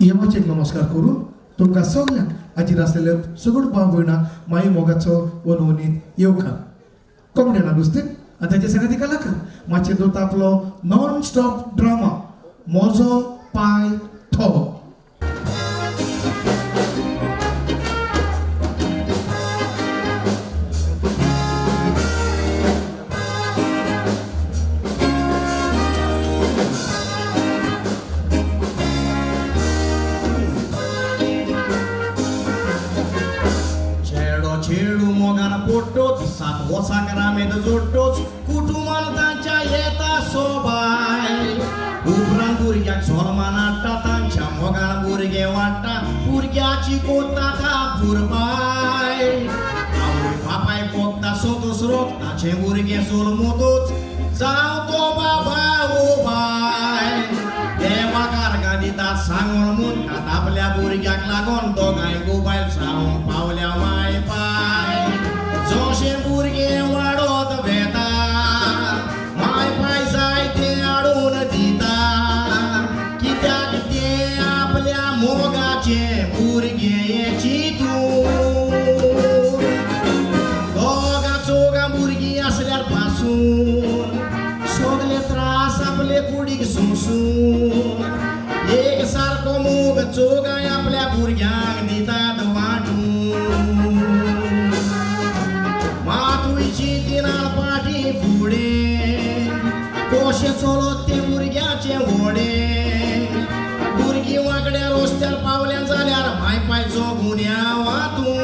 यमाचे नमस्कार करून तुमकां सगळ्यांक हाजीर आसलेले सगळ्यो भाव भयणां माई मोगाचो वनवनीत येवकार कोंकणी नुस्तें आनी ताचे संगती कलाकार मातशें दोता आपलो नॉन स्टॉप ड्रामा म्हजो पाय थो सात वसाक रामेद जोडटोच कुटुंबान तांच्या येता सोबाय उपरांत भुरग्याक सोलमान हाडटा तांच्या मोगान भुरगे वाडटा भुरग्याची कोता कापूरबाय आवय बापाय पोगता सोतोस रोखताचे भुरगे सोल मोतोच जावं तो बाबा ओ बाय देवा कारगा दिता सांगून म्हणटात आपल्या भुरग्याक लागून दोगांय गोबायल जावं पावल्या माय पाय जोशे भुरगे वाडोत वेता माय पाय जाय ते हाडून दिता कित्याक ते आपल्या मोगाचे भुरगे चिंतून दोगा चोगा भुरगीं आसल्यार पासून सगळे त्रास आपले कुडीक सोंसून एक सारको मोग चोगाय आपल्या भुरग्यांक दितात वाटून मातुयची तिनाळ पाठी फुडें कशें चलत ते भुरग्याचे व्हडे भुरगीं वांकड्या रस्त्यार पावल्या जाल्यार माय पायचो गुन्या वातून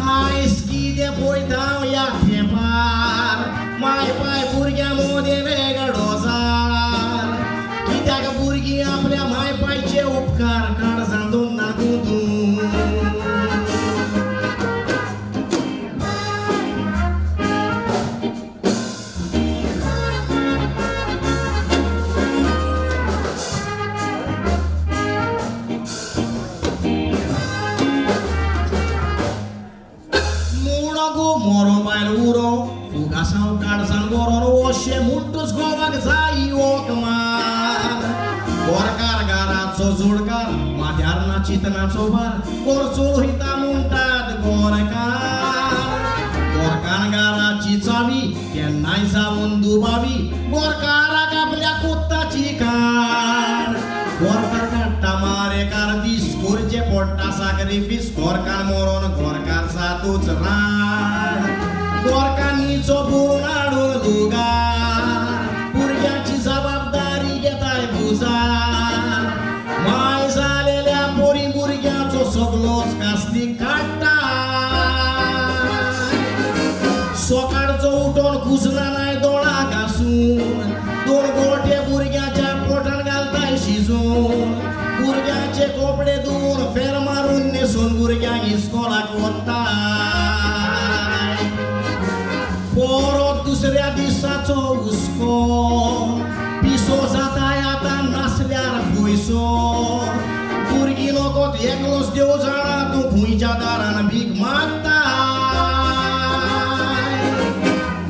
आयज कितें पळयता ह्या तेंपार माय पाय भुरग्यां मोदें वेगळो जार कित्याक भुरगीं आपल्या माय पायचे उपकार काळजांत दोन्ना गुंतून ओशे मुट्टूच गोवाक जाई ओकमार गोरकार गाराचो जोडकार माथ्यार नाचितनाचो भार कोरचो हिता म्हणटात गोरकार गोरकार गाराची चावी केन्नाय जावन दुबावी गोरकाराक आपल्या कोत्ताची काड गोरकार काडटा मारेकार दीस करचे पडटा साक्रिफीस गोरकार मरोन गोरकार जातूच राड गोरकांनीचो बोन हाडून लुगार भुरग्याची जबाबदारी घेताय भुजार माय जालेल्या पोरी भुरग्याचो सगळोच कास्ती काडटा सकाळचो उठोन कुसना नाय दोळा घासून दोन गोटे भुरग्याच्या पोटान घालताय शिजून भुरग्याचे कपडे धुवन फेर मारून न्हेसून भुरग्यांक इस्कोलाक वताय परत दुसऱ्या दिसाचो हुस्को पिसो जाताय आतां नासल्यार पयसो भुरगीं लोकत एकलोच देव जाणा तूं खुंयच्या दारान भीक मागताय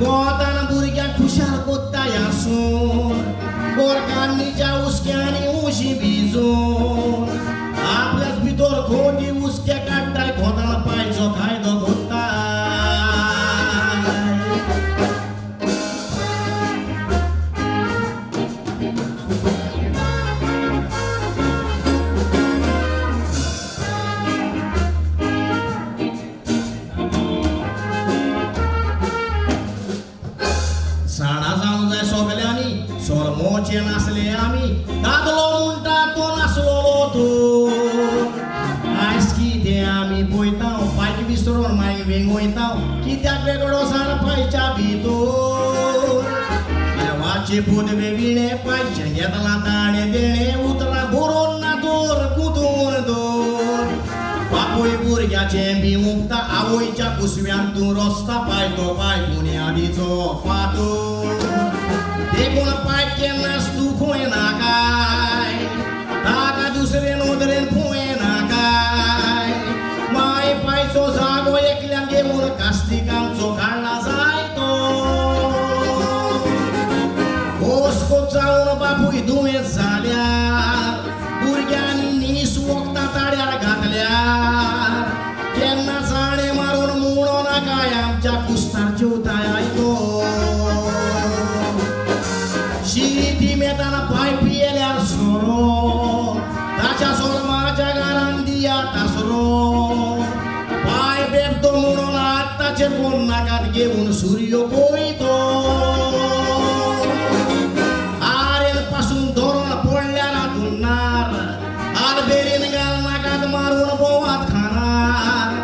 गोतान भुरग्यांक खुशाल कोत्ताय आसून गोरकांनीच्या उस्क्यांनी उशी भिजून आपल्याच भितर खोटी उस्के काडटाय खोतान पायचो कायदो कोत्ताय सोलमोचे नासले आमी दादलो म्हणटा तो नासलोलो तो आयज कितें आमी पळयता पायक विसरून मागीर वेंगोयता कित्याक वेगळो सार पायच्या भितर देवाचे पोदवे विणे पायचे घेतला ताणे देणे उतरां बरोवन ना दोर गुंतून दोर बापूय भुरग्याचे बी उगता आवयच्या कुसव्यान तूं रस्ता पाय तो पाय बुन्यादीचो फातर देखून पाय केन्नाच तूं खंय नाकाय ताका दुसरे नोदरेन खंय नाकाय माय पायचो जागो एकल्यान घेवन कास्तिकांचो काडला जाय तो घोस जावन बापूय दुयेंत जाल्या बाय आमच्या कुस्तार जेवताय आयतो शिरी मेताना पाय पियल्यार सोरो ताच्या सोर माझ्या घरान दिया तासरो पाय बेपतो म्हणून आत्ताचे कोण नाकात घेऊन सूर्य पोयतो आरेल पासून धरून पडल्याला धुणार आलबेरीन गाल नाकात मारून बोवात खाणार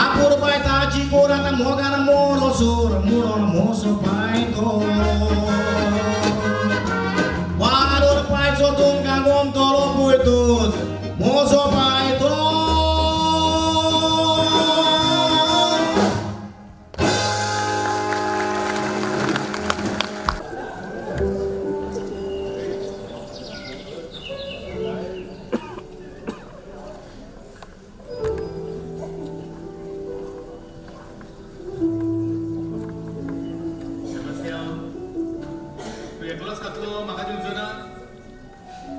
आपूर पाय ताची कोरात मोगान मोरो सोर मुडोन मोस पायतो वारोर पायचो तुमका गोमतलो पळयतोच मोसो पायतो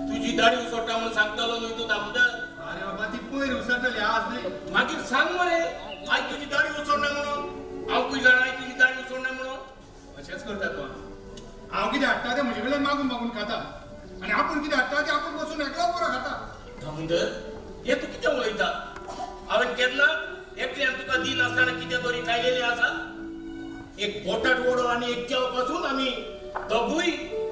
तुझी दाढी उसोटा म्हणून सांगतालो न्हय तू दामोदर. अरे बाबा ती पयर उसळटली आज नाही. मागीर सांग मरे आय तुझी दाढी उसोडना म्हणून हांव खंय जाणा तुझी दाढी उसोडना म्हणून. अशेंच करता तूं. हांव कितें हाडटा तें म्हजे कडेन मागून मागून खाता आनी आपूण कितें हाडटा तें आपूण बसून एकलोच बरो खाता. दामोदर हे तू कितें उलयता. हांवें केन्ना एकल्यान तुका दिन आसतना कितें तरी खायलेलें आसा. एक पोटाट वडो आनी एक च्या पासून आमी दोगूय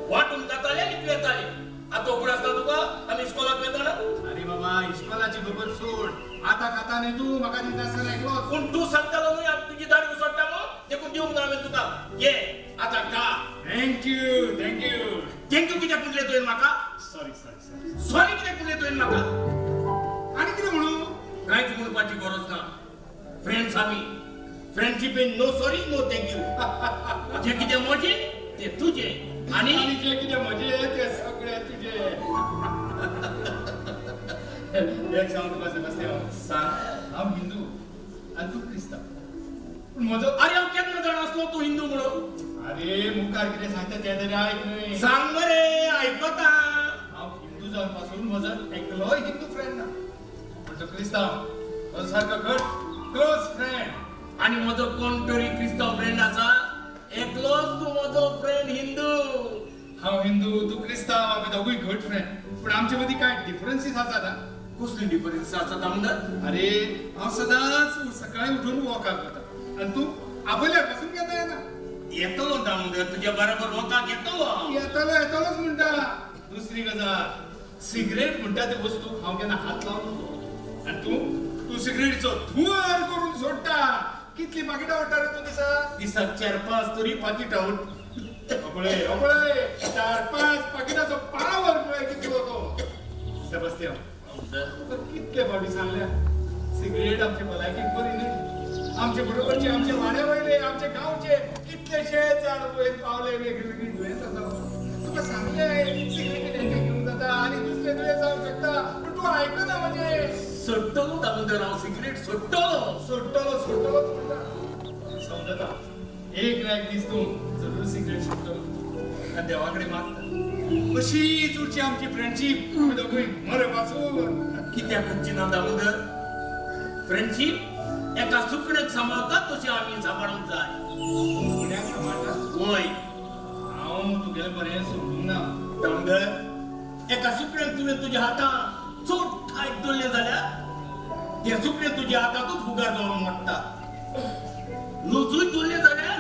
वांटून खाताले आनी पियेताले. आतां उगड आसता तुका आमी इस्कोलाक वेताना. अरे बाबा इस्कोलाची खबर सोड. आता खाता न्ही तूं म्हाका दिता आसतना एकलोच. पूण तू सांगतालो न्हय हांव तुजी दाढी उसोडटा म्हणून देखून दिवंक ना हांवें तुका. घे आतां खा. Thank you thank you. थँक्यू कित्याक म्हणलें तुवें म्हाका. Sorry sorry sorry. सॉरी कित्याक म्हणलें तुवें म्हाका. आनी कितें म्हणू. कांयच म्हणपाची गरज ना. फ्रेंड्स आमी. फ्रेंडशिपेन नो सॉरी नो थँक्यू. जे कितें म्हजें तें तुजें आनी आनी जे कितें म्हजें तें सगळें तुजें. एक सांग तुका सेबास्टियन. सांग. हांव हिंदू आनी तूं क्रिस्तांव. पूण म्हजो अरे हांव केन्ना जाणा आसलो तूं हिंदू म्हणून. अरे मुखार कितें सांगता तें तरी आयक न्हय. सांग मरे आयकता. हांव हिंदू जावन पासून म्हजो एकलोय हिंदू फ्रेंड ना. पूण तो क्रिस्तांव म्हजो सारको घट क्लोज फ्रेंड. आनी म्हजो कोण तरी क्रिस्तांव फ्रेंड आसा. एकलोच तूं म्हजो फ्रेंड हिंदू. हांव हिंदू तूं क्रिस्तांव आमी दोगूय घट फ्रेंड. पूण आमचे मदीं कांय डिफरन्सीस आसा ना. कसली डिफरन्स आसा दामोदर. अरे हांव सदांच सकाळीं उठून वॉकाक वता आनी तूं आबयल्यार पासून घेता येना. येतलो दामोदर तुज्या बरोबर वकाक येतलो. येतलोच म्हणटा. दुसरी गजाल सिगरेट म्हणटा ती वस्तू हांव केन्ना हात लावन नसलो. आनी तूं सिगरेटीचो धुंवर करून सोडटा. कितली पाकिटां ओडटा रे तूं दिसाक. दिसाक 4-5 तरी पाकिटां उठ. पळय 4-5 पाकिटाचो पावर पळय कितलो तो. सेबास्टियन तुका कितले फावटी सांगल्या सिगरेट आमचे भलायकेक बरी न्ही. आमचे बरोबरचे आमचे वाड्या वयले आमचे गांवचे कितलेशे जाण वयर पावले वेगळी दुयेंस आसा. तुका सांगले सिगरेटीन हें घेवंक जाता आनी दुसरे दुयेंस जावंक शकता. पूण तूं आयकना म्हणजे. सोडटलो दामोदर हांव सिगरेट सोडटलो. सोडटलो म्हणटा. समजता. एक ना एक दीस तूं जरूर सिगरेट सोडटलो आनी देवा कडेन मागता. अशीच उरची आमची फ्रेंडशीप आमी दोगूय मरे पासून. कित्याक खंयची ना दामोदर. फ्रेंडशीप एका सुकणेक सांबाळटा तशी आमी सांबाळूंक जाय. फुड्याक सांबाळटा. वय हांव तुगेलें बरें समजूंक ना. दामोदर एका सुकण्याक तुवें तुज्या हातां चोट टायट दवरले जाल्यार ते सुकणे तुज्या हातांतूच फुगार जावन मोडटा. लुजूय दवरले जाल्यार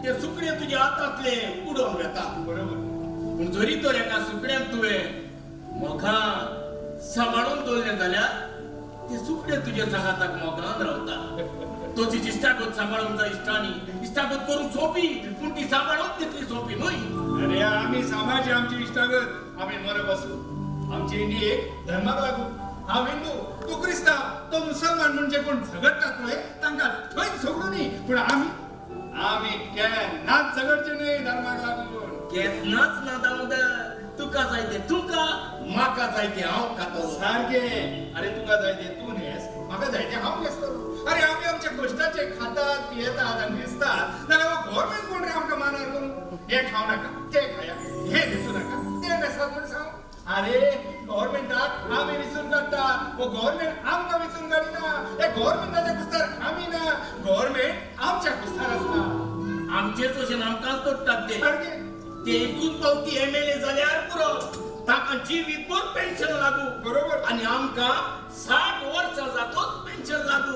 ते सुकणे तुज्या हातांतले उडोवन वेता. बरोबर. पूण जरी तर एका सुकण्याक तुवें मोगान सांबाळून दवरलें जाल्यार ते सुकणे तुज्या सांगाताक मोगान रावता. तोची इश्टागत सांबाळूंक जाय इश्टांनी. इश्टागत करूंक सोंपी पूण ती सांबाळूंक तितली सोंपी न्हय. अरे आमी सांबाळची आमची इश्टागत आमी मरे पासून. आमचे इंडियेक धर्माक लागून. हांव हिंदू तूं क्रिस्तांव तो मुसलमान म्हणजे कोण झगडटात पळय तांकां थंय झगडूं न्ही. पूण आमी केन्नाच झगडचे न्हय धर्माक लागून. केन्नाच ना दामोदर. तुका जाय ते तुका म्हाका जाय ते हांव खातलो. सारके. अरे तुका जाय ते तूं न्हेस म्हाका जाय ते हांव न्हेसतलो. अरे आमी आमच्या कश्टाचे खातात पियेतात आनी न्हेसतात जाल्यार हो गव्हर्मेंट कोण रे आमकां मानार करून. हे खावं नाका ते खाया हे न्हेसूं नाका ते न्हेसात म्हूण सांग. अरे गव्हर्मेंटाक आमी विचून काडटा. हो गव्हर्मेंट आमकां विचून काडिना. हे गव्हर्मेंटाच्या कुस्तार आमी ना. गव्हर्मेंट आमच्या कुस्तार असणार आमचे तशें आमकांच तोडटात ते सारखे ते एकूच पावती MLA जाल्यार पुरो ताका जिवीतभर पेन्शन लागू बरोबर. आणि आमकां 60 वर्सां जातोच पेन्शन लागू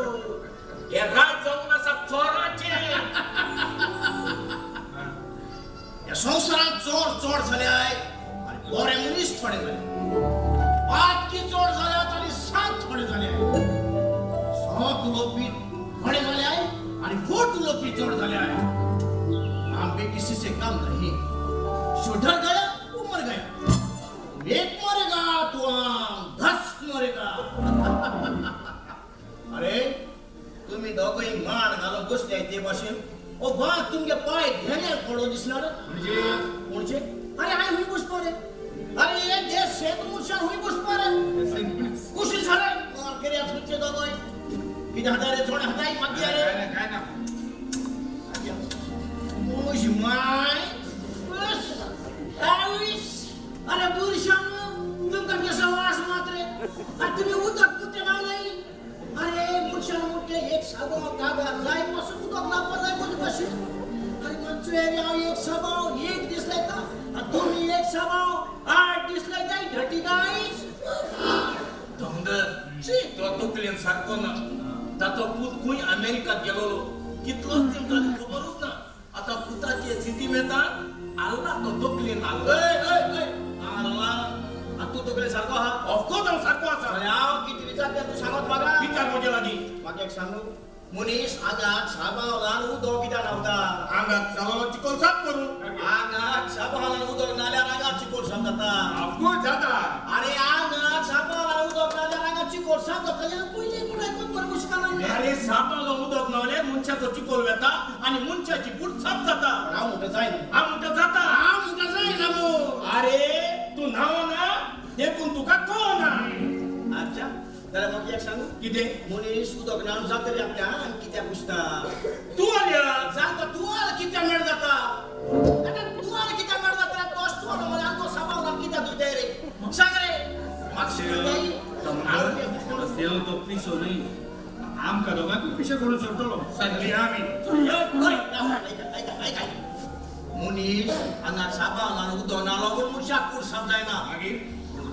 हे राज जावन आसा चोराचे या संवसारांत चोर चोड जाल्याय आनी बरे मनीस थोडे जाले पातकी चोड जाल्यात आनी सांत थोडे जाल्याय सोत उलोवपी थोडे जाल्याय आनी फोट उलोवपी चड जाल्याय हम पे किसी से कम नहीं शूटर गया वो मर गया एक मरेगा तो हम 10 मरेगा अरे तुम्ही दोघंही माड घालून बसले ते भाषेन ओ बा तुमगे पाय घेण्यार पडो दिसणार म्हणजे अरे हाय हुई बसतो रे अरे ये देश शेत मुर्शान हुई बसतो रे कुशील झालाय करे तुमचे दोघं किती हजारे थोडे हटाई मागे अरे काय ना मुझ माय बस आविस अरे बुरशान तुमका कसा वास मात्रे अरे तुम्ही उदक कुठे नाही अरे मुर्शान मोठे एक साबा काबा जाय पासून उदक लापा जाय कोणी बशी अरे मंचू एरिया एक साबाव एक दिसलाय का आणि तुम्ही एक साबाव 8 दिसलाय काय ढटी गाईस धंदर तो तोकलेन सारको ना ताचो पूत खंय अमेरिकात गेलोलो कितलोच तेमकां खबरूच ना आता पुताची स्थिती मेता आल्ला तो तोकलेन आल्ला आला तू तोकडे सारखो हा ऑफकोर्स हांव सारको आसा अरे हांव किती विचारते तू सांगत बघा विचार म्हजे लागीं म्हाका एक सांगू मनीस आगाक साबावलान उदक कित्याक नावता आंगात जालो चिकोल साफ करू आगाक साबावलान उदक नाल्यार आगाक चिकोल साफ जाता ऑफकोर्स जाता अरे आगाक साबावलान उदक नाल्यार आगाक चिकोल साफ जाता जाल्यार पयलीं म्हणून कोण बरं मुश्कालान अरे सापालो उदक न्हावले मनशाचो चिकोल वेता आणि मनशाची पूट साफ जाता हांव म्हणटा जायना हा म्हणटा जाता हांव म्हणटा जायना मो अरे तू न्हावना देखून तुका कळना अच्छा जाल्यार म्हाका एक सांगू कितें मनीस उदक न्हावन जाता रे आपल्या आनी कित्याक पुसता तू आल्या सांगता तुवाल कित्याक मेळ जाता आतां तुवाल कित्याक मेळ जाता तोच तुवाल म्हळ्यार आमचो साबावलान कित्याक धुयताय रे सांग रे म्हाका देव तो पिसो नाही आमकां दोगांकूय पिशे करून सोडटलो सांगली आमी मनीस हांगा साबावलान उदक ना लागून मनशाक कूड साफ जायना मागीर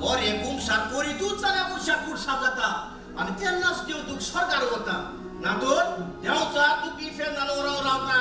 बरे कुमसार करीतूच जाल्यार मनशाक कूड साफ जाता आनी तेन्नाच देव तुका स्वर्गार वता ना तर देवचा तू पिफे नालो रावता